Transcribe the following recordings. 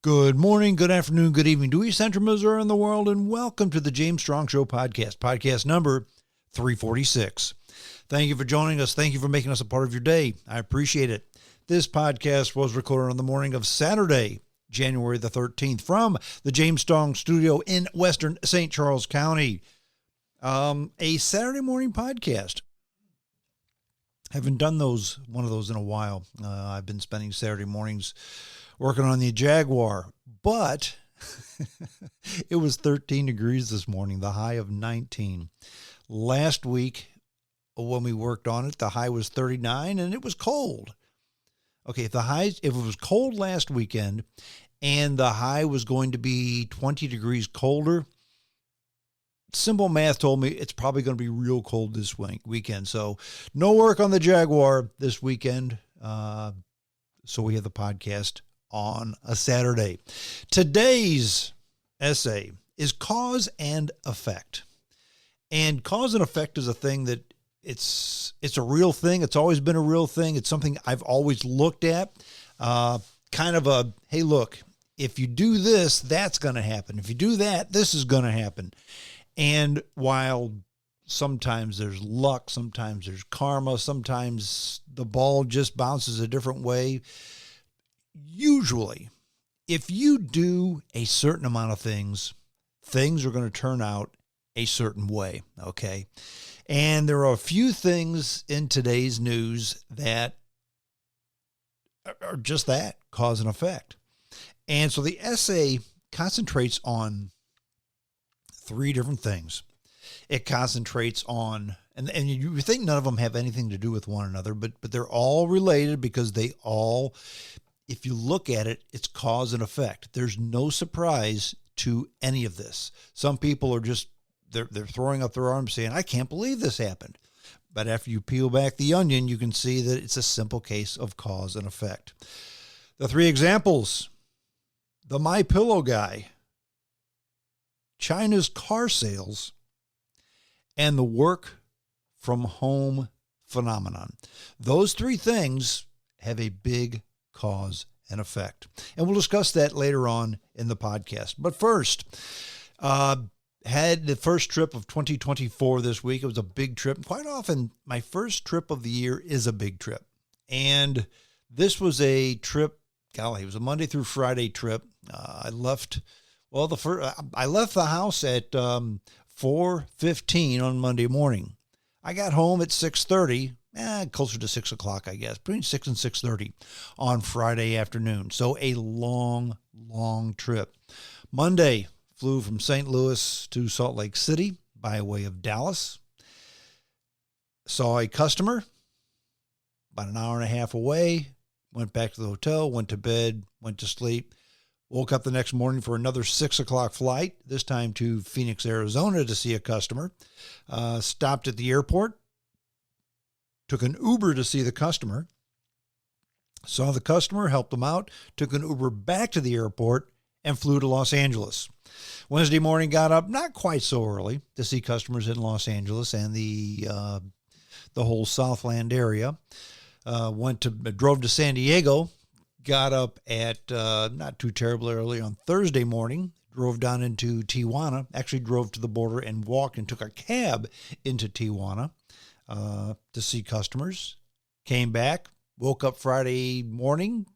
Good morning, good afternoon, good evening to East Central Missouri and the world, and welcome to the James Strong Show podcast number 346. Thank you for joining us. Thank you for making us a part of your day. I appreciate it. This podcast was recorded on the morning of Saturday, January the 13th, from the James Strong studio in Western St. Charles County. A Saturday morning podcast. Haven't done one of those in a while. I've been spending Saturday mornings working on the Jaguar, but it was 13 degrees this morning, the high of 19. Last week, when we worked on it, the high was 39, and it was cold. Okay, if it was cold last weekend, and the high was going to be 20 degrees colder, simple math told me it's probably going to be real cold this weekend. So no work on the Jaguar this weekend. So we have the podcast on a Saturday. Today's essay is cause and effect. And cause and effect is a thing that it's a real thing. It's always been a real thing. It's something I've always looked at. Kind of a, hey, look, if you do this, that's going to happen. If you do that, this is going to happen. And while sometimes there's luck, sometimes there's karma, sometimes the ball just bounces a different way, usually, if you do a certain amount of things, things are going to turn out a certain way, okay? And there are a few things in today's news that are just that, cause and effect. And so the essay concentrates on three different things. It concentrates on, and you think none of them have anything to do with one another, but they're all related because they all, if you look at it, it's cause and effect. There's no surprise to any of this. Some people are just, they're throwing up their arms saying, I can't believe this happened. But after you peel back the onion, you can see that it's a simple case of cause and effect. The three examples: the MyPillow guy, China's car sales, and the work from home phenomenon. Those three things have a big cause and effect. And we'll discuss that later on in the podcast. But first, had the first trip of 2024 this week. It was a big trip. Quite often, my first trip of the year is a big trip. And this was a trip, golly, it was a Monday through Friday trip. I left the house at 4:15 on Monday morning. I got home at 6:30, closer to 6 o'clock, I guess, between 6 and 6:30 on Friday afternoon. So a long, long trip. Monday, flew from St. Louis to Salt Lake City by way of Dallas. Saw a customer about an hour and a half away, went back to the hotel, went to bed, went to sleep. Woke up the next morning for another 6 o'clock flight, this time to Phoenix, Arizona to see a customer. Stopped at the airport, took an Uber to see the customer, saw the customer, helped them out, took an Uber back to the airport, and flew to Los Angeles. Wednesday morning, got up not quite so early to see customers in Los Angeles and the whole Southland area. Drove to San Diego. Got up at not too terribly early on Thursday morning, drove down into Tijuana, actually drove to the border and walked and took a cab into Tijuana to see customers. Came back, woke up Friday morning,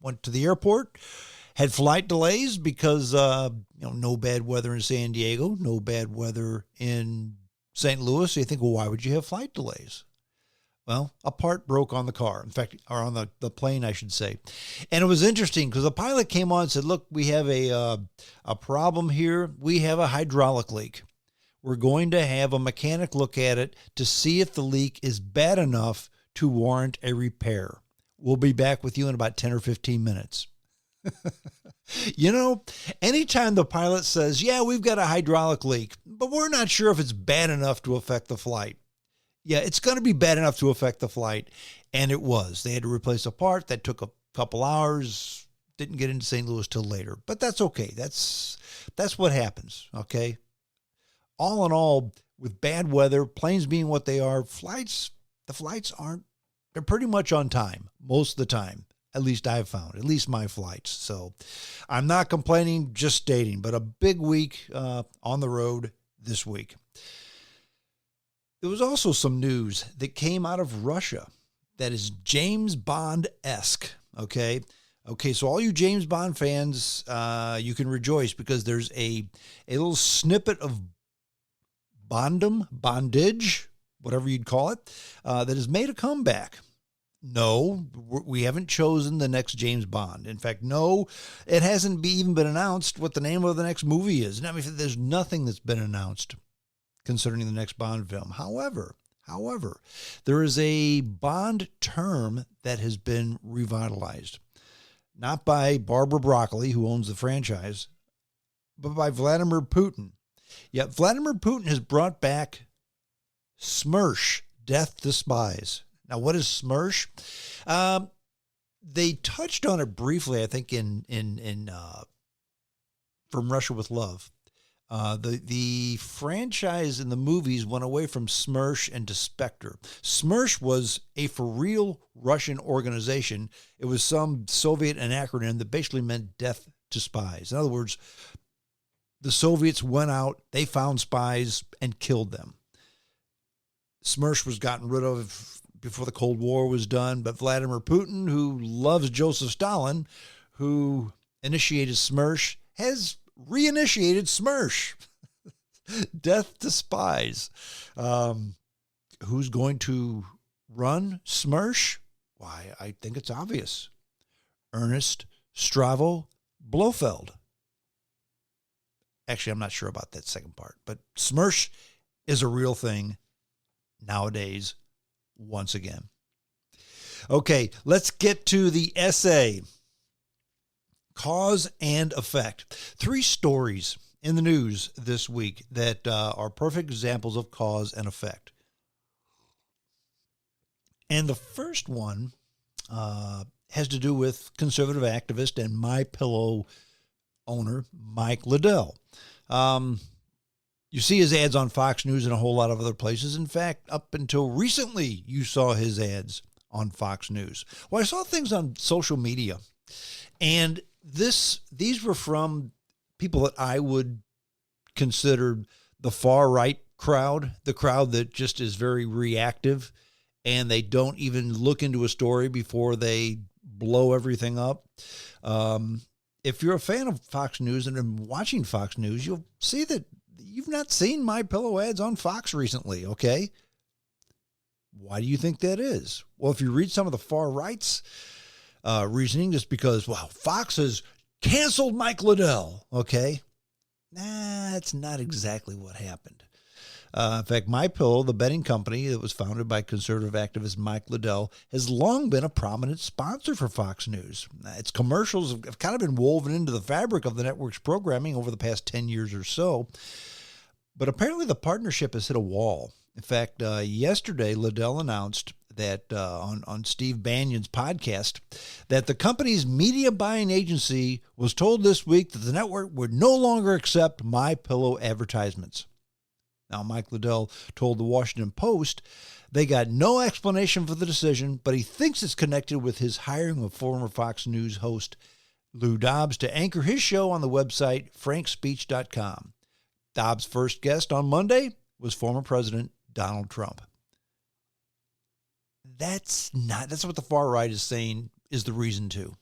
went to the airport, had flight delays because no bad weather in San Diego, no bad weather in St. Louis. So you think, well, why would you have flight delays? Well, a part broke on the car, in fact, or on the plane, I should say. And it was interesting because the pilot came on and said, look, we have a problem here. We have a hydraulic leak. We're going to have a mechanic look at it to see if the leak is bad enough to warrant a repair. We'll be back with you in about 10 or 15 minutes. Anytime the pilot says, yeah, we've got a hydraulic leak, but we're not sure if it's bad enough to affect the flight. Yeah, it's going to be bad enough to affect the flight. And it was. They had to replace a part that took a couple hours, didn't get into St. Louis till later. But that's okay. That's what happens, okay? All in all, with bad weather, planes being what they are, the flights aren't, they're pretty much on time most of the time. At least I've found, at least my flights. So I'm not complaining, just stating, but a big week on the road this week. There was also some news that came out of Russia that is James Bond-esque, okay? Okay, so all you James Bond fans, you can rejoice because there's a little snippet of bondage, whatever you'd call it, that has made a comeback. No, we haven't chosen the next James Bond. In fact, no, it hasn't even been announced what the name of the next movie is. I mean, there's nothing that's been announced concerning the next Bond film. However, there is a Bond term that has been revitalized. Not by Barbara Broccoli, who owns the franchise, but by Vladimir Putin. Yet Vladimir Putin has brought back SMERSH, Death to Spies. Now, what is SMERSH? They touched on it briefly, I think, in From Russia with Love. The franchise in the movies went away from SMERSH and to Spectre. SMERSH was a for real Russian organization. It was some Soviet acronym that basically meant death to spies. In other words, the Soviets went out, they found spies and killed them. SMERSH was gotten rid of before the Cold War was done, but Vladimir Putin, who loves Joseph Stalin, who initiated SMERSH, has reinitiated SMERSH. Death to Spies. Who's going to run SMERSH? Why, I think it's obvious. Ernest Stravo Blofeld. Actually, I'm not sure about that second part, but SMERSH is a real thing nowadays, once again. Okay, let's get to the essay. Cause and effect. 3 stories in the news this week that are perfect examples of cause and effect. And the first one has to do with conservative activist and MyPillow owner Mike Lindell. You see his ads on Fox News and a whole lot of other places. In fact, up until recently, you saw his ads on Fox News. Well, I saw things on social media, and these were from people that I would consider the far right crowd, the crowd that just is very reactive, and they don't even look into a story before they blow everything up. If you're a fan of Fox News and are watching Fox News, you'll see that you've not seen MyPillow ads on Fox recently, okay? Why do you think that is? Well, if you read some of the far right's reasoning, just because, well, Fox has canceled Mike Lindell, okay? Nah, that's not exactly what happened. In fact, MyPillow, the betting company that was founded by conservative activist Mike Lindell, has long been a prominent sponsor for Fox News. Its commercials have kind of been woven into the fabric of the network's programming over the past 10 years or so. But apparently the partnership has hit a wall. In fact, yesterday, Lindell announced that on Steve Bannon's podcast that the company's media buying agency was told this week that the network would no longer accept MyPillow advertisements. Now, Mike Lindell told the Washington Post they got no explanation for the decision, but he thinks it's connected with his hiring of former Fox News host Lou Dobbs to anchor his show on the website frankspeech.com. Dobbs' first guest on Monday was former President Donald Trump. That's what the far right is saying is the reason to.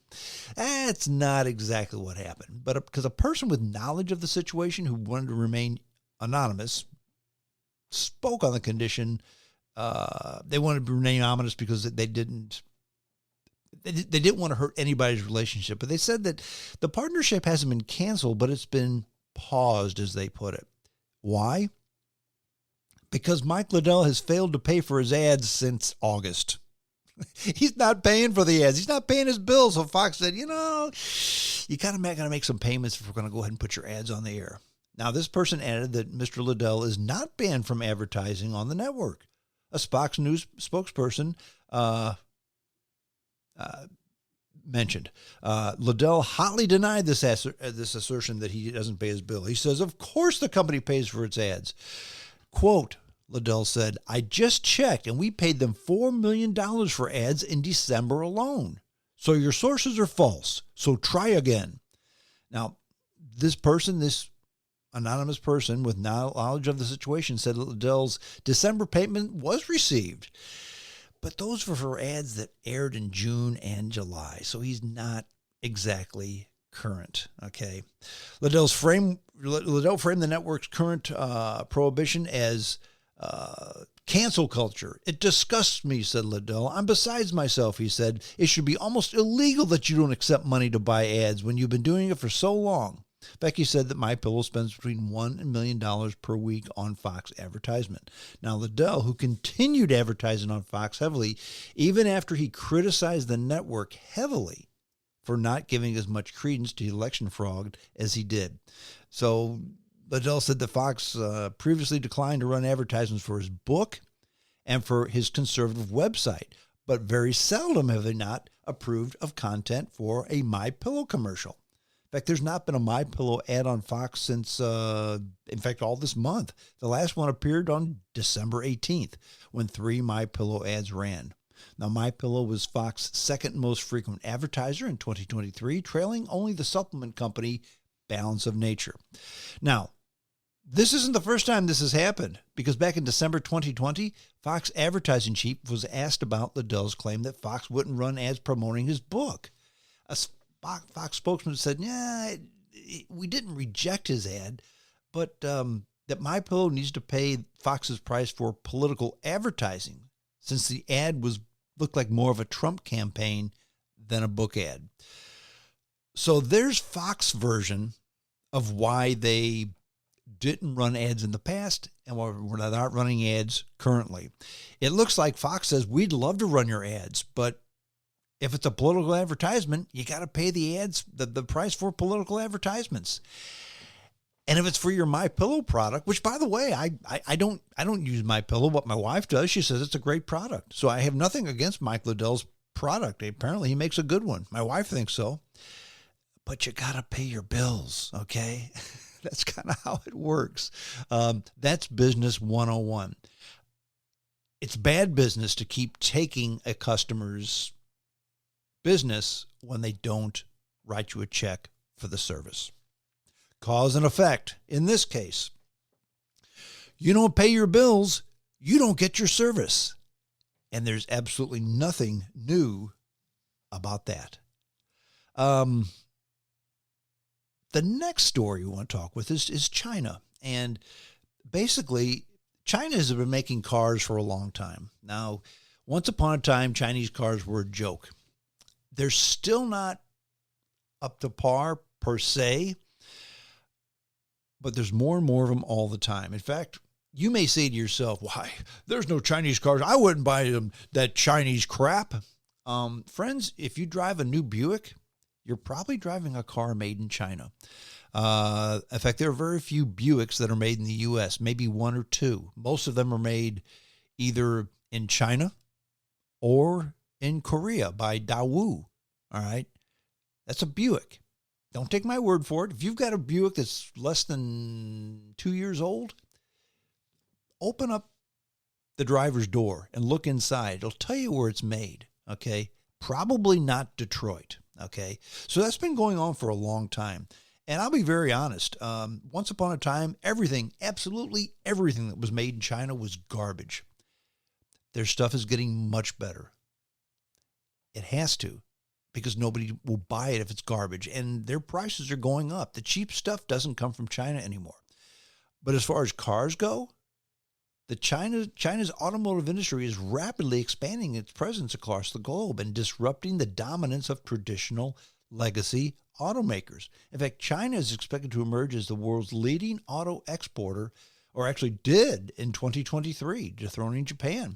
That's not exactly what happened. But because a person with knowledge of the situation who wanted to remain anonymous spoke on the condition they wanted to remain anonymous because they didn't want to hurt anybody's relationship. But they said that the partnership hasn't been canceled, but it's been paused, as they put it. Why? Because Mike Lindell has failed to pay for his ads since August. He's not paying for the ads. He's not paying his bills. So Fox said, you kind of got to make some payments if we're going to go ahead and put your ads on the air. Now, this person added that Mr. Lindell is not banned from advertising on the network. A Fox News spokesperson mentioned. Lindell hotly denied this assertion that he doesn't pay his bill. He says, of course the company pays for its ads. Quote, Lindell said, I just checked and we paid them $4 million for ads in December alone. So your sources are false. So try again. Now, this anonymous person with knowledge of the situation said Liddell's December payment was received. But those were for ads that aired in June and July. So he's not exactly current. Okay. Liddell framed the network's current prohibition as cancel culture. It disgusts me, said Liddell. I'm besides myself, he said. It should be almost illegal that you don't accept money to buy ads when you've been doing it for so long. Becky said that MyPillow spends between $1 and $1 million per week on Fox advertisement. Now, Liddell, who continued advertising on Fox heavily, even after he criticized the network heavily for not giving as much credence to election fraud as he did. So Liddell said that Fox previously declined to run advertisements for his book and for his conservative website, but very seldom have they not approved of content for a MyPillow commercial. In fact, there's not been a MyPillow ad on Fox since, in fact, all this month. The last one appeared on December 18th when 3 MyPillow ads ran. Now, MyPillow was Fox's second most frequent advertiser in 2023, trailing only the supplement company Balance of Nature. Now, this isn't the first time this has happened, because back in December 2020, Fox advertising chief was asked about Liddell's claim that Fox wouldn't run ads promoting his book. A Fox spokesman said, yeah, we didn't reject his ad, but that MyPillow needs to pay Fox's price for political advertising, since the ad looked like more of a Trump campaign than a book ad. So there's Fox's version of why they didn't run ads in the past and we're not running ads currently. It looks like Fox says, we'd love to run your ads, but if it's a political advertisement, you got to pay the ads, the price for political advertisements. And if it's for your MyPillow product, which, by the way, I don't use MyPillow, but my wife does. She says it's a great product. So I have nothing against Mike Liddell's product. Apparently he makes a good one. My wife thinks so. But you got to pay your bills, okay? That's kind of how it works. That's business 101. It's bad business to keep taking a customer's business when they don't write you a check for the service. Cause and effect. In this case, you don't pay your bills, you don't get your service. And there's absolutely nothing new about that. The next story we want to talk with is China. And basically, China has been making cars for a long time. Now, once upon a time, Chinese cars were a joke. They're still not up to par per se, but there's more and more of them all the time. In fact, you may say to yourself, why, there's no Chinese cars. I wouldn't buy them, that Chinese crap. Friends, if you drive a new Buick, you're probably driving a car made in China. In fact, there are very few Buicks that are made in the U.S., maybe one or two. Most of them are made either in China or in Korea by Daewoo. All right. That's a Buick. Don't take my word for it. If you've got a Buick that's less than 2 years old, open up the driver's door and look inside. It'll tell you where it's made. Okay. Probably not Detroit. Okay. So that's been going on for a long time. And I'll be very honest. Once upon a time, absolutely everything that was made in China was garbage. Their stuff is getting much better. It has to, because nobody will buy it if it's garbage, and their prices are going up. The cheap stuff doesn't come from China anymore. But as far as cars go, China's automotive industry is rapidly expanding its presence across the globe and disrupting the dominance of traditional legacy automakers. In fact, China is expected to emerge as the world's leading auto exporter, or actually did in 2023, dethroning Japan.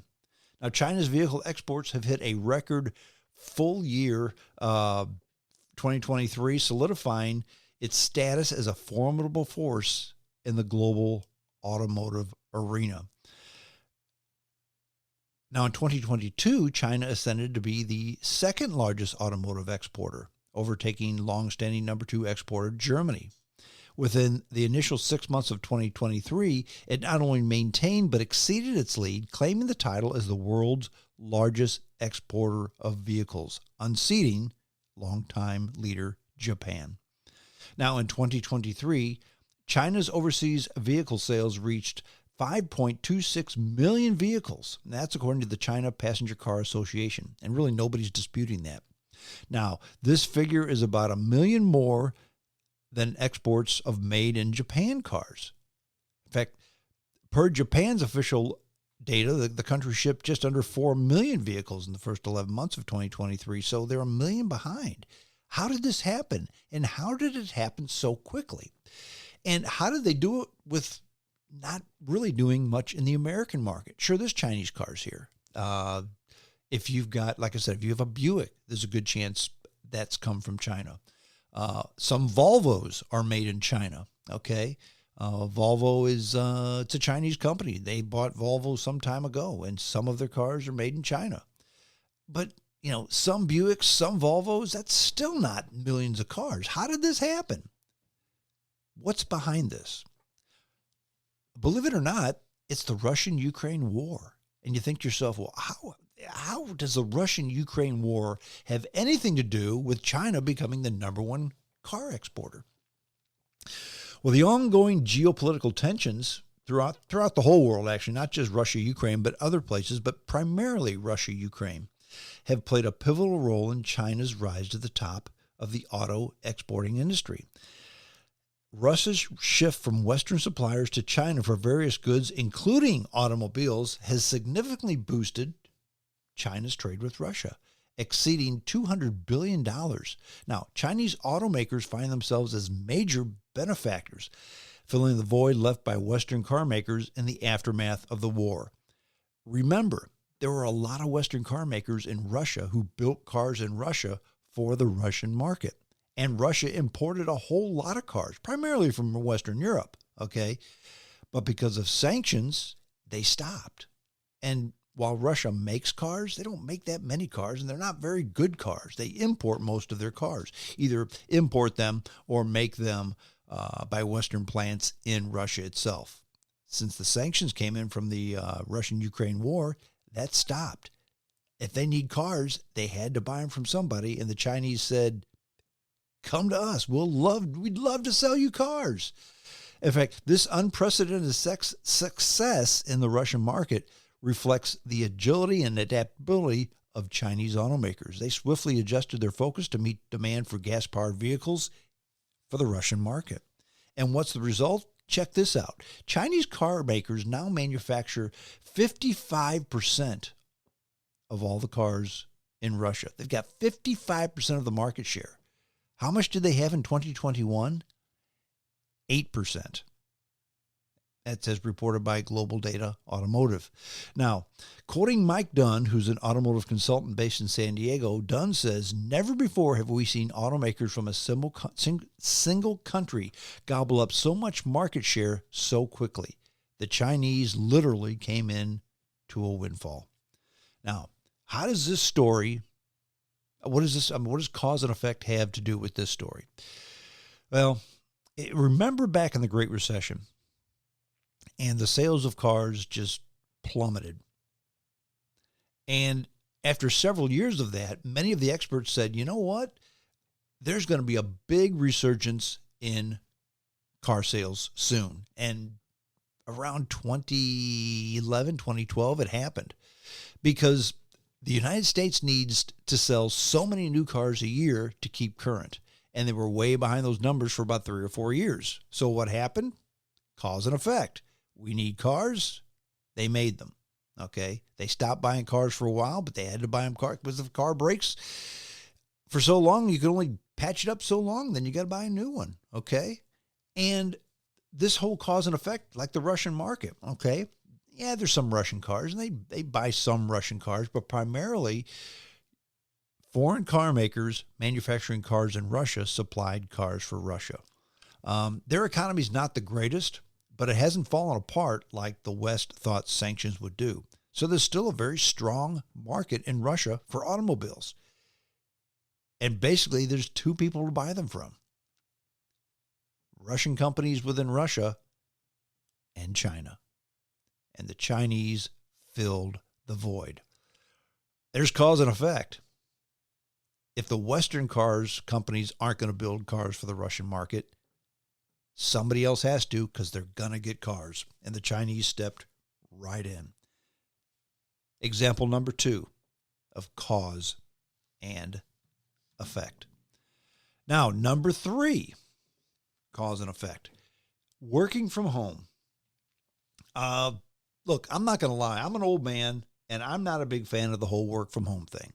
Now, China's vehicle exports have hit a record full year 2023, solidifying its status as a formidable force in the global automotive arena. Now, in 2022, China ascended to be the second largest automotive exporter, overtaking longstanding number 2 exporter Germany. Within the initial 6 months of 2023, it not only maintained but exceeded its lead, claiming the title as the world's largest exporter of vehicles, unseating longtime leader, Japan. Now, in 2023, China's overseas vehicle sales reached 5.26 million vehicles. And that's according to the China Passenger Car Association. And really, nobody's disputing that. Now, this figure is about 1 million more than exports of made in Japan cars. In fact, per Japan's official data, the country shipped just under 4 million vehicles in the first 11 months of 2023. So they're 1 million behind. How did this happen? And how did it happen so quickly? And how did they do it with not really doing much in the American market? Sure, there's Chinese cars here. If you've got, like I said, if you have a Buick, there's a good chance that's come from China. Some Volvos are made in China, okay? Volvo is it's a Chinese company. They bought Volvo some time ago, and some of their cars are made in China. But, you know, some Buicks, some Volvos, that's still not millions of cars. How did this happen? What's behind this? Believe it or not, it's the Russian-Ukraine war. And you think to yourself, well, how does the Russian-Ukraine war have anything to do with China becoming the number one car exporter? Well, the ongoing geopolitical tensions throughout the whole world, actually, not just Russia-Ukraine, but other places, but primarily Russia-Ukraine, have played a pivotal role in China's rise to the top of the auto exporting industry. Russia's shift from Western suppliers to China for various goods, including automobiles, has significantly boosted China's trade with Russia, exceeding $200 billion. Now, Chinese automakers find themselves as major benefactors, filling the void left by Western car makers in the aftermath of the war. Remember, there were a lot of Western car makers in Russia who built cars in Russia for the Russian market. And Russia imported a whole lot of cars, primarily from Western Europe, okay? But because of sanctions, they stopped. And while Russia makes cars, they don't make that many cars, and they're not very good cars. They import most of their cars, either import them or make them by Western plants in Russia itself. Since the sanctions came in from the Russian-Ukraine war, that stopped. If they need cars, they had to buy them from somebody, and the Chinese said, come to us. We'd love to sell you cars. In fact, this unprecedented success in the Russian market reflects the agility and adaptability of Chinese automakers. They swiftly adjusted their focus to meet demand for gas-powered vehicles for the Russian market. And what's the result? Check this out. Chinese car makers now manufacture 55% of all the cars in Russia. They've got 55% of the market share. How much did they have in 2021? 8%. That's as reported by Global Data Automotive. Now, quoting Mike Dunn, who's an automotive consultant based in San Diego, Dunn says, never before have we seen automakers from a single country gobble up so much market share so quickly. The Chinese literally came in to a windfall. Now, how does this story, what does cause and effect have to do with this story? Well, remember back in the Great Recession, and the sales of cars just plummeted. And after several years of that, many of the experts said, you know what? There's going to be a big resurgence in car sales soon. And around 2011, 2012, it happened. Because the United States needs to sell so many new cars a year to keep current. And they were way behind those numbers for about 3 or 4 years. So what happened? Cause and effect. We need cars. They made them. Okay. They stopped buying cars for a while, but they had to buy them cars because if the car breaks for so long, you can only patch it up so long, then you got to buy a new one. Okay. And this whole cause and effect, like the Russian market. Okay. Yeah, there's some Russian cars and they buy some Russian cars, but primarily foreign car makers manufacturing cars in Russia supplied cars for Russia. Their economy is not the greatest, but it hasn't fallen apart like the West thought sanctions would do. So there's still a very strong market in Russia for automobiles. And basically, there's 2 people to buy them from. Russian companies within Russia and China. And the Chinese filled the void. There's cause and effect. if the Western cars companies aren't going to build cars for the Russian market, somebody else has to, because they're going to get cars. And the Chinese stepped right in. Example number 2 of cause and effect. Now, number 3, cause and effect. Working from home. Look, I'm not going to lie. I'm an old man, and I'm not a big fan of the whole work from home thing.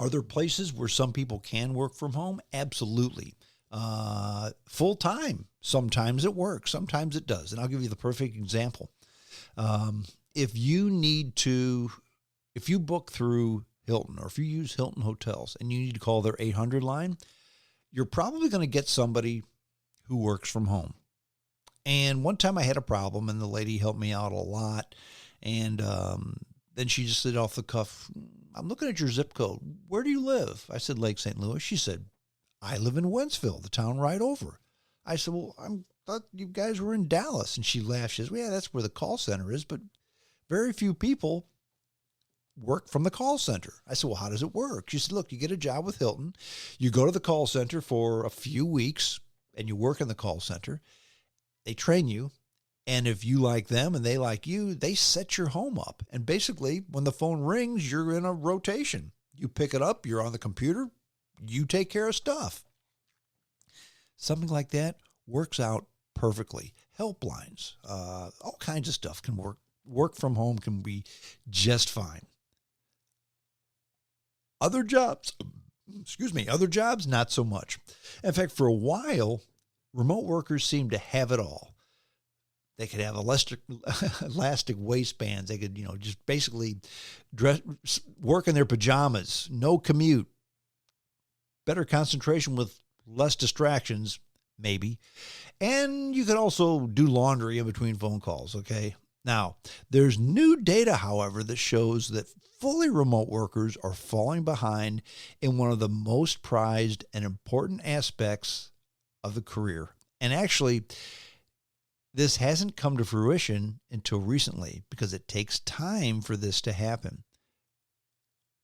Are there places where some people can work from home? Absolutely. Full time. Sometimes it works. Sometimes it does. And I'll give you the perfect example. If you book through Hilton, or if you use Hilton hotels and you need to call their 800 line, you're probably going to get somebody who works from home. And one time I had a problem, and the lady helped me out a lot. And then she just said off the cuff, "I'm looking at your zip code. Where do you live?" I said, "Lake St. Louis." She said, "I live in Wentzville, the town right over." I said, "Well, I thought you guys were in Dallas." And she laughed. She says, "Well, yeah, that's where the call center is, but very few people work from the call center." I said, "Well, how does it work?" She said, "Look, you get a job with Hilton. You go to the call center for a few weeks, and you work in the call center. They train you. And if you like them and they like you, they set your home up. And basically, when the phone rings, you're in a rotation. You pick it up, you're on the computer, you take care of stuff." Something like that works out perfectly. Helplines, all kinds of stuff can work. Work from home can be just fine. Other jobs, not so much. In fact, for a while, remote workers seemed to have it all. They could have elastic waistbands. They could, just basically work in their pajamas, no commute, better concentration with less distractions, maybe. And you could also do laundry in between phone calls, okay? Now, there's new data, however, that shows that fully remote workers are falling behind in one of the most prized and important aspects of the career. And actually, this hasn't come to fruition until recently, because it takes time for this to happen.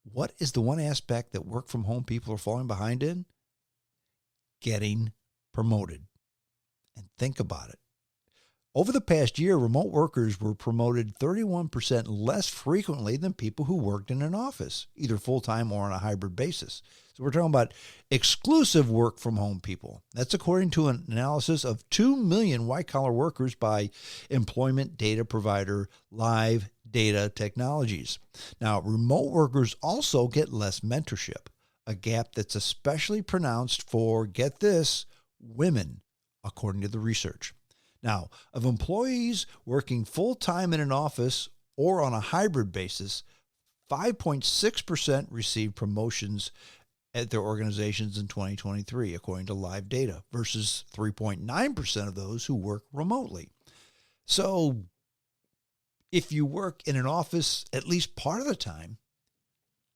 What is the one aspect that work from home people are falling behind in? Getting promoted. And think about it. Over the past year, remote workers were promoted 31% less frequently than people who worked in an office, either full-time or on a hybrid basis. So we're talking about exclusive work from home people. That's according to an analysis of 2 million white-collar workers by employment data provider Live Data Technologies. Now, remote workers also get less mentorship, a gap that's especially pronounced for, get this, women, according to the research. Now, of employees working full-time in an office or on a hybrid basis, 5.6% received promotions at their organizations in 2023, according to Live Data, versus 3.9% of those who work remotely. So if you work in an office at least part of the time,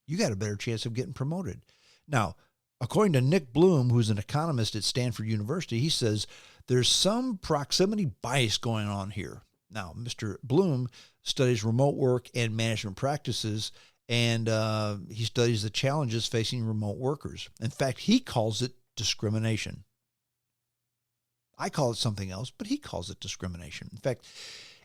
you got a better chance of getting promoted. Now, according to Nick Bloom, who's an economist at Stanford University, he says there's some proximity bias going on here. Now, Mr. Bloom studies remote work and management practices, and he studies the challenges facing remote workers. In fact, he calls it discrimination. I call it something else, but he calls it discrimination. In fact,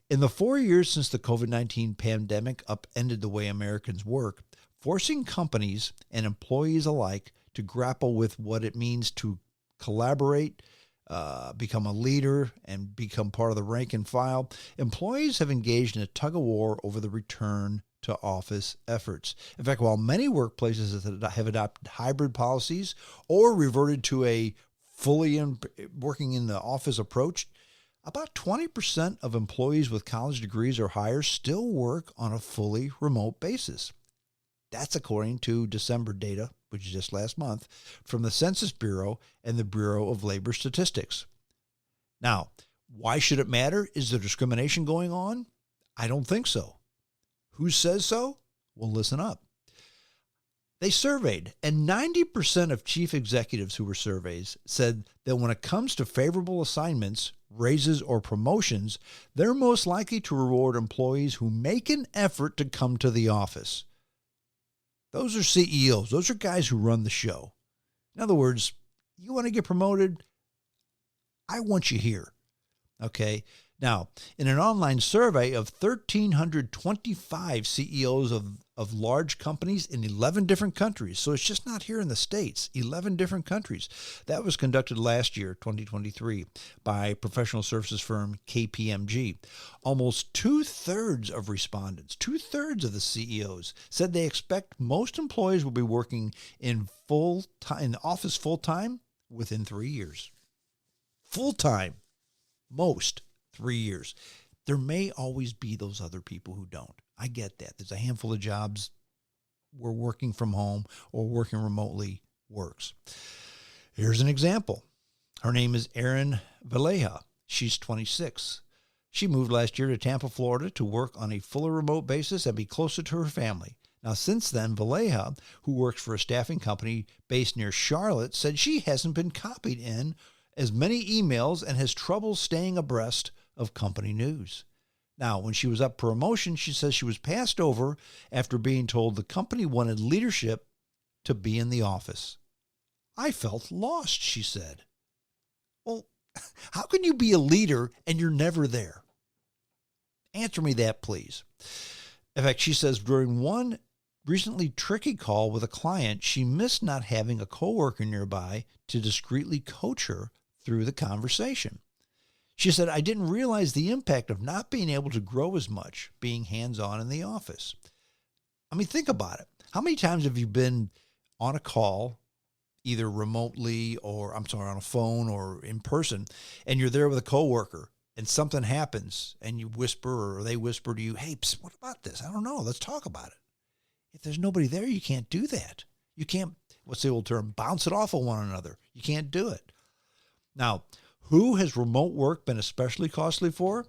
in the 4 years since the COVID-19 pandemic upended the way Americans work, forcing companies and employees alike to grapple with what it means to collaborate, become a leader, and become part of the rank and file, employees have engaged in a tug-of-war over the return to office efforts. In fact, while many workplaces have adopted hybrid policies or reverted to a fully working in the office approach, about 20% of employees with college degrees or higher still work on a fully remote basis. That's according to December data, which is just last month, from the Census Bureau and the Bureau of Labor Statistics. Now, why should it matter? Is there discrimination going on? I don't think so. Who says so? Well, listen up. They surveyed, and 90% of chief executives who were surveyed said that when it comes to favorable assignments, raises, or promotions, they're most likely to reward employees who make an effort to come to the office. Those are CEOs. Those are guys who run the show. In other words, you want to get promoted? I want you here. Okay. Now, in an online survey of 1,325 CEOs of large companies in 11 different countries, so it's just not here in the States, 11 different countries. That was conducted last year, 2023, by professional services firm KPMG. Almost two-thirds of respondents, two-thirds of the CEOs, said they expect most employees will be working in the office full-time within 3 years. Full-time, most. 3 years. There may always be those other people who don't. I get that. There's a handful of jobs where working from home or working remotely works. Here's an example. Her name is Erin Valleja. She's 26. She moved last year to Tampa, Florida to work on a fully remote basis and be closer to her family. Now, since then, Valleja, who works for a staffing company based near Charlotte, said she hasn't been copied in as many emails and has trouble staying abreast of company news. Now, when she was up for promotion, she says she was passed over after being told the company wanted leadership to be in the office. I felt lost, she said. Well, how can you be a leader and you're never there? Answer me that, please. In fact, she says during one recently tricky call with a client, she missed not having a coworker nearby to discreetly coach her through the conversation. She said, I didn't realize the impact of not being able to grow as much, being hands-on in the office. I mean, think about it. How many times have you been on a call, either remotely or, on a phone or in person, and you're there with a coworker and something happens and you whisper or they whisper to you, hey, psst, what about this? I don't know. Let's talk about it. If there's nobody there, you can't do that. You can't, what's the old term, bounce it off of one another. You can't do it. Now, who has remote work been especially costly for?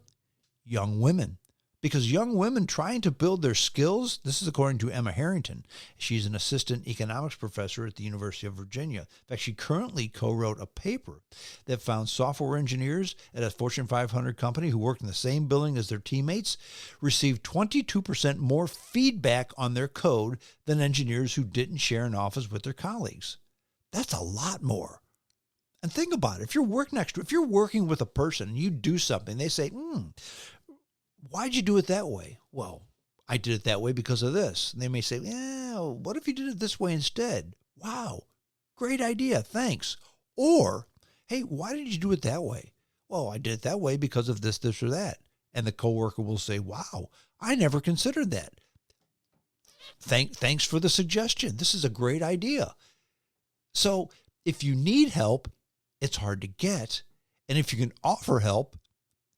Young women. Because young women trying to build their skills, this is according to Emma Harrington. She's an assistant economics professor at the University of Virginia. In fact, she currently co-wrote a paper that found software engineers at a Fortune 500 company who worked in the same building as their teammates received 22% more feedback on their code than engineers who didn't share an office with their colleagues. That's a lot more. And think about it. If you're working with a person and you do something, they say, why'd you do it that way? Well, I did it that way because of this. And they may say, yeah, what if you did it this way instead? Wow, great idea. Thanks. Or, hey, why did you do it that way? Well, I did it that way because of this, this, or that. And the coworker will say, wow, I never considered that. Thanks for the suggestion. This is a great idea. So if you need help, it's hard to get. And if you can offer help,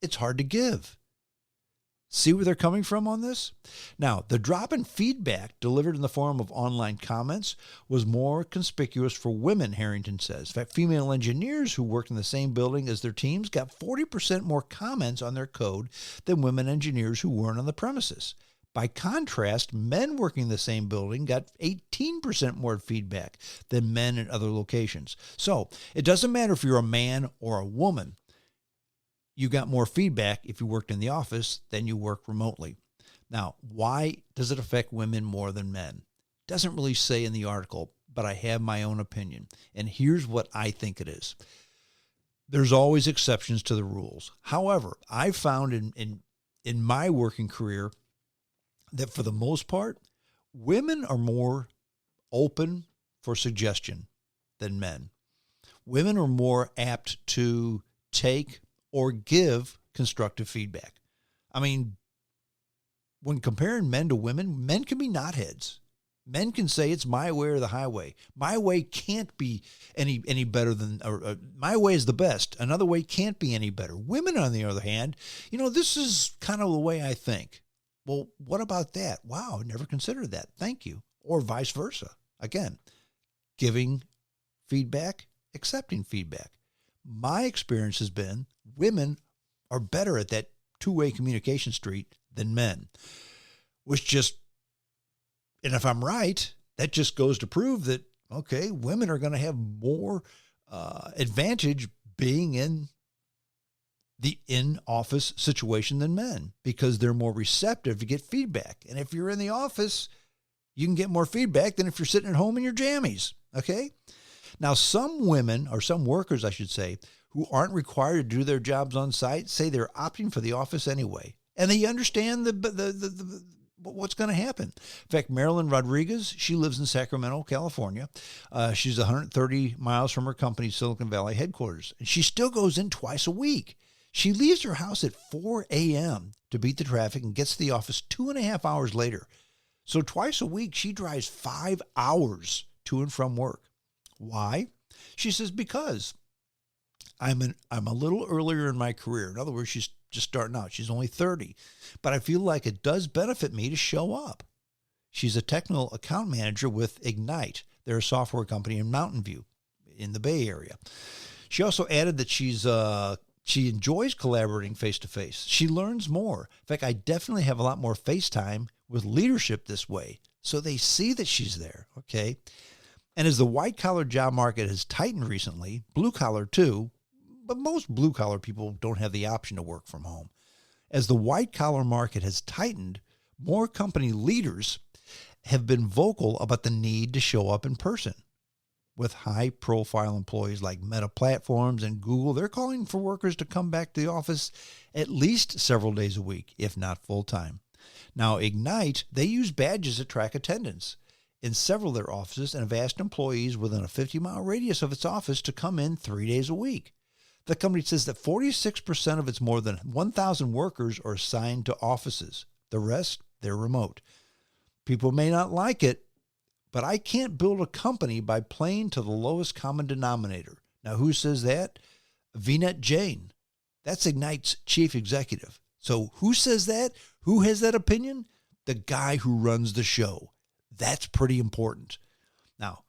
it's hard to give. See where they're coming from on this? Now, the drop in feedback delivered in the form of online comments was more conspicuous for women, Harrington says. In fact, female engineers who worked in the same building as their teams got 40% more comments on their code than women engineers who weren't on the premises. By contrast, men working in the same building got 18% more feedback than men in other locations. So it doesn't matter if you're a man or a woman. You got more feedback if you worked in the office than you work remotely. Now, why does it affect women more than men? Doesn't really say in the article, but I have my own opinion. And here's what I think it is. There's always exceptions to the rules. However, I've found in my working career that for the most part, women are more open for suggestion than men. Women are more apt to take or give constructive feedback. I mean, when comparing men to women, men can be knotheads. Men can say it's my way or the highway. My way can't be any better than, or my way is the best. Another way can't be any better. Women, on the other hand, this is kind of the way I think. Well, what about that? Wow, never considered that. Thank you. Or vice versa. Again, giving feedback, accepting feedback. My experience has been women are better at that two-way communication street than men, and if I'm right, that just goes to prove that, okay, women are going to have more advantage being in the in-office situation than men because they're more receptive to get feedback. And if you're in the office, You can get more feedback than if you're sitting at home in your jammies, okay? Now, some women, or some workers, I should say, who aren't required to do their jobs on site say they're opting for the office anyway. And they understand what's going to happen. In fact, Marilyn Rodriguez, she lives in Sacramento, California. She's 130 miles from her company's Silicon Valley headquarters. And she still goes in twice a week. She leaves her house at 4 a.m. to beat the traffic and gets to the office 2.5 hours later. So twice a week, she drives 5 hours to and from work. Why? She says, because I'm a little earlier in my career. In other words, she's just starting out. She's only 30. But I feel like it does benefit me to show up. She's a technical account manager with Ignite. They're a software company in Mountain View in the Bay Area. She also added that she enjoys collaborating face-to-face. She learns more. In fact, I definitely have a lot more FaceTime with leadership this way, so they see that she's there, okay? And as the white-collar job market has tightened recently, blue-collar too, but most blue-collar people don't have the option to work from home. As the white-collar market has tightened, more company leaders have been vocal about the need to show up in person. With high-profile employees like Meta Platforms and Google, they're calling for workers to come back to the office at least several days a week, if not full-time. Now, Ignite, they use badges to track attendance in several of their offices and have asked employees within a 50-mile radius of its office to come in 3 days a week. The company says that 46% of its more than 1,000 workers are assigned to offices. The rest, they're remote. People may not like it, but I can't build a company by playing to the lowest common denominator. Now, who says that? Vineet Jain. That's Ignite's chief executive. So who says that? Who has that opinion? The guy who runs the show. That's pretty important. Now,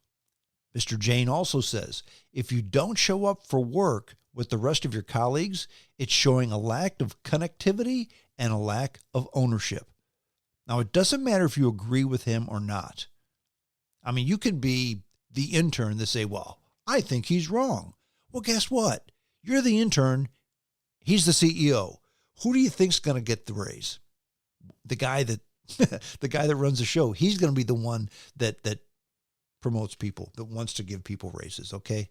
Mr. Jain also says, if you don't show up for work with the rest of your colleagues, it's showing a lack of connectivity and a lack of ownership. Now, it doesn't matter if you agree with him or not. I mean, you can be the intern that say, well, I think he's wrong. Well, guess what? You're the intern. He's the CEO. Who do you think's going to get the raise? The guy that runs the show. He's going to be the one that promotes people, that wants to give people raises, okay?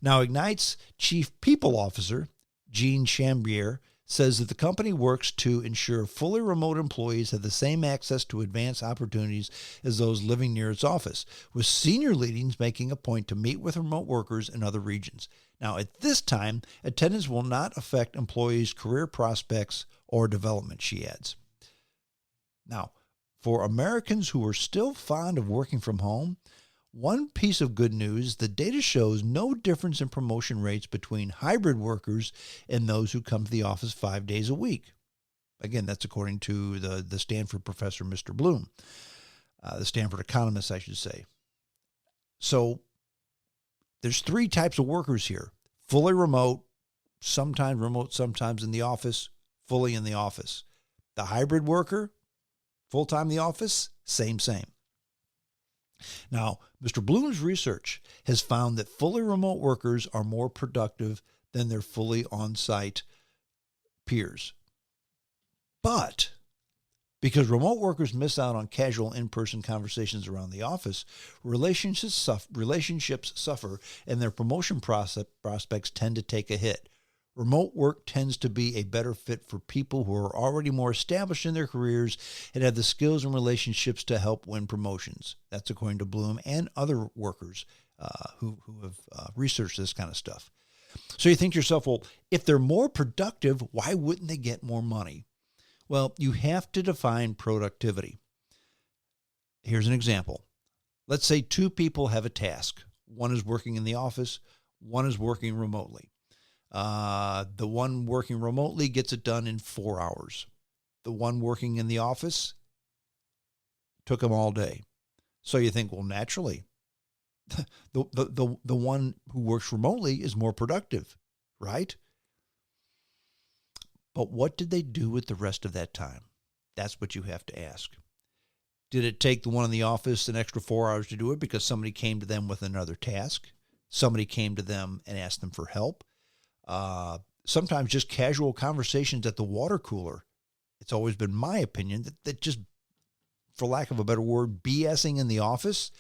Now, Ignite's chief people officer, Jean Chambier, says that the company works to ensure fully remote employees have the same access to advanced opportunities as those living near its office, with senior leadings making a point to meet with remote workers in other regions. Now, at this time, attendance will not affect employees' career prospects or development, she adds. Now, for Americans who are still fond of working from home, one piece of good news, the data shows no difference in promotion rates between hybrid workers and those who come to the office 5 days a week. Again, that's according to the Stanford professor, Mr. Bloom, the Stanford economist, I should say. So there's 3 types of workers here. Fully remote, sometimes in the office, fully in the office. The hybrid worker, full-time in the office, same. Now, Mr. Bloom's research has found that fully remote workers are more productive than their fully on-site peers. But because remote workers miss out on casual in-person conversations around the office, relationships suffer and their promotion prospects tend to take a hit. Remote work tends to be a better fit for people who are already more established in their careers and have the skills and relationships to help win promotions. That's according to Bloom and other workers who have researched this kind of stuff. So you think to yourself, well, if they're more productive, why wouldn't they get more money? Well, you have to define productivity. Here's an example. Let's say 2 people have a task. One is working in the office, one is working remotely. The one working remotely gets it done in 4 hours. The one working in the office took them all day. So you think, well, naturally, the one who works remotely is more productive, right? But what did they do with the rest of that time? That's what you have to ask. Did it take the one in the office an extra 4 hours to do it because somebody came to them with another task? Somebody came to them and asked them for help? Sometimes just casual conversations at the water cooler. It's always been my opinion that just for lack of a better word, BSing in the office,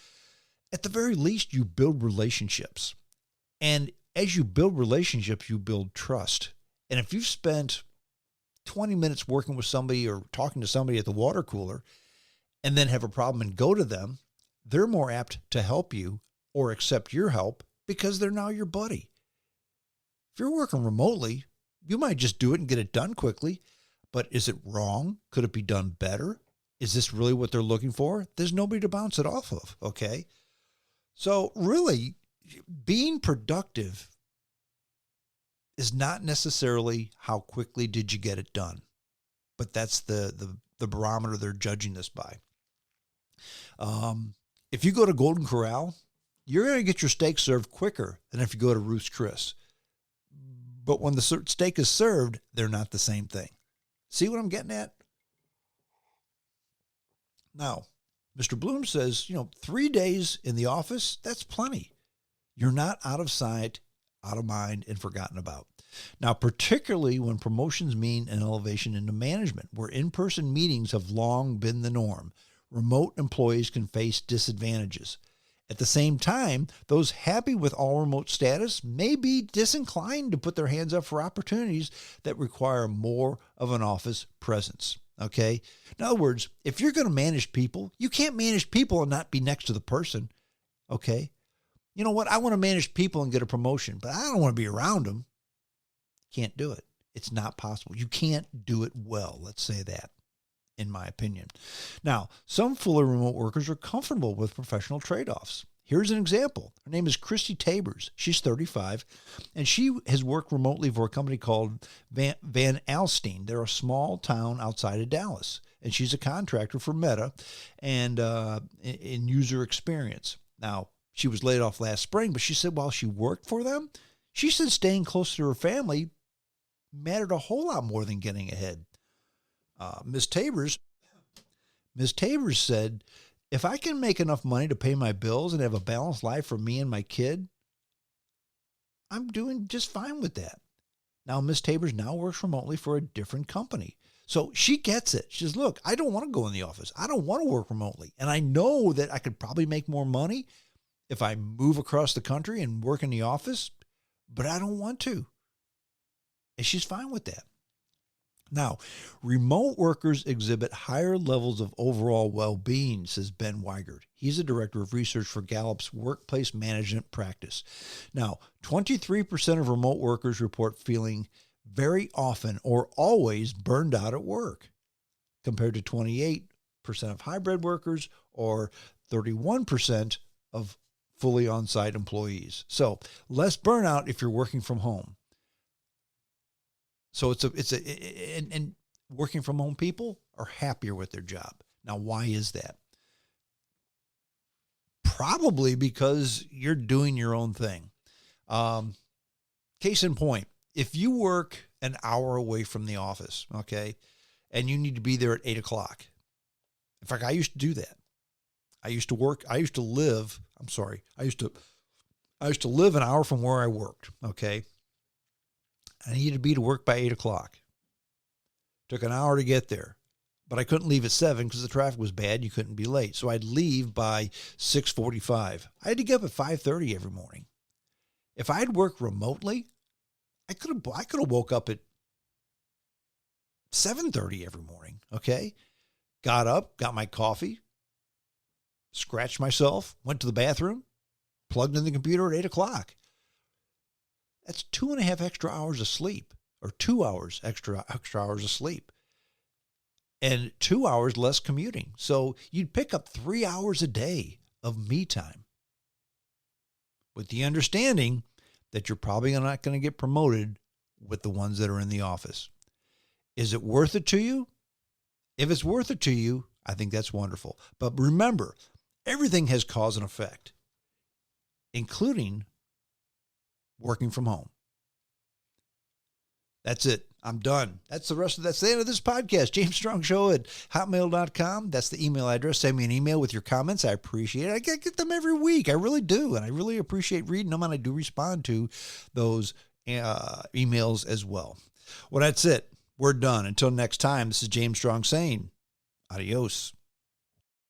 at the very least, you build relationships. And as you build relationships, you build trust. And if you've spent 20 minutes working with somebody or talking to somebody at the water cooler and then have a problem and go to them, they're more apt to help you or accept your help because they're now your buddy. If you're working remotely, you might just do it and get it done quickly. But is it wrong? Could it be done better? Is this really what they're looking for? There's nobody to bounce it off of, okay? So really, being productive is not necessarily how quickly did you get it done, but that's the barometer they're judging this by. If you go to Golden Corral, you're going to get your steak served quicker than if you go to Ruth's Chris. But when the steak is served, they're not the same thing. See what I'm getting at? Now, Mr. Bloom says, 3 days in the office, that's plenty. You're not out of sight, out of mind, and forgotten about. Now, particularly when promotions mean an elevation into management, where in-person meetings have long been the norm, remote employees can face disadvantages. At the same time, those happy with all remote status may be disinclined to put their hands up for opportunities that require more of an office presence. Okay? In other words, if you're going to manage people, you can't manage people and not be next to the person. Okay? You know what? I want to manage people and get a promotion, but I don't want to be around them. Can't do it. It's not possible. You can't do it well. Let's say that, in my opinion. Now, some fully remote workers are comfortable with professional trade-offs. Here's an example. Her name is Christy Tabers. She's 35, and she has worked remotely for a company called Van Alstyne. They're a small town outside of Dallas, and she's a contractor for Meta and in user experience. Now, she was laid off last spring, but she said while she worked for them, she said staying close to her family mattered a whole lot more than getting ahead. Ms. Tabers said, if I can make enough money to pay my bills and have a balanced life for me and my kid, I'm doing just fine with that. Now, Ms. Tabers now works remotely for a different company. So she gets it. She says, look, I don't want to go in the office. I don't want to work remotely. And I know that I could probably make more money if I move across the country and work in the office, but I don't want to. And she's fine with that. Now, remote workers exhibit higher levels of overall well-being, says Ben Weigert. He's the director of research for Gallup's workplace management practice. Now, 23% of remote workers report feeling very often or always burned out at work, compared to 28% of hybrid workers or 31% of fully on-site employees. So less burnout if you're working from home. So and working from home people are happier with their job. Now, why is that? Probably because you're doing your own thing. Case in point, if you work an hour away from the office, okay, and you need to be there at 8:00. In fact, I used to do that. I used to live an hour from where I worked, okay? I needed to be to work by 8:00. Took an hour to get there, but I couldn't leave at 7 because the traffic was bad. You couldn't be late. So I'd leave by 6:45. I had to get up at 5:30 every morning. If I'd worked remotely, I could have woke up at 7:30 every morning, okay? Got up, got my coffee, scratched myself, went to the bathroom, plugged in the computer at 8:00. That's 2.5 extra hours of sleep, or 2 hours extra hours of sleep, and 2 hours less commuting. So you'd pick up 3 hours a day of me time, with the understanding that you're probably not going to get promoted with the ones that are in the office. Is it worth it to you? If it's worth it to you, I think that's wonderful. But remember, everything has cause and effect, including working from home. That's it. I'm done. That's the end of this podcast. James Strong Show at hotmail.com. That's the email address. Send me an email with your comments. I appreciate it. I get them every week. I really do. And I really appreciate reading them. And I do respond to those emails as well. Well, that's it. We're done. Until next time, this is James Strong saying adios.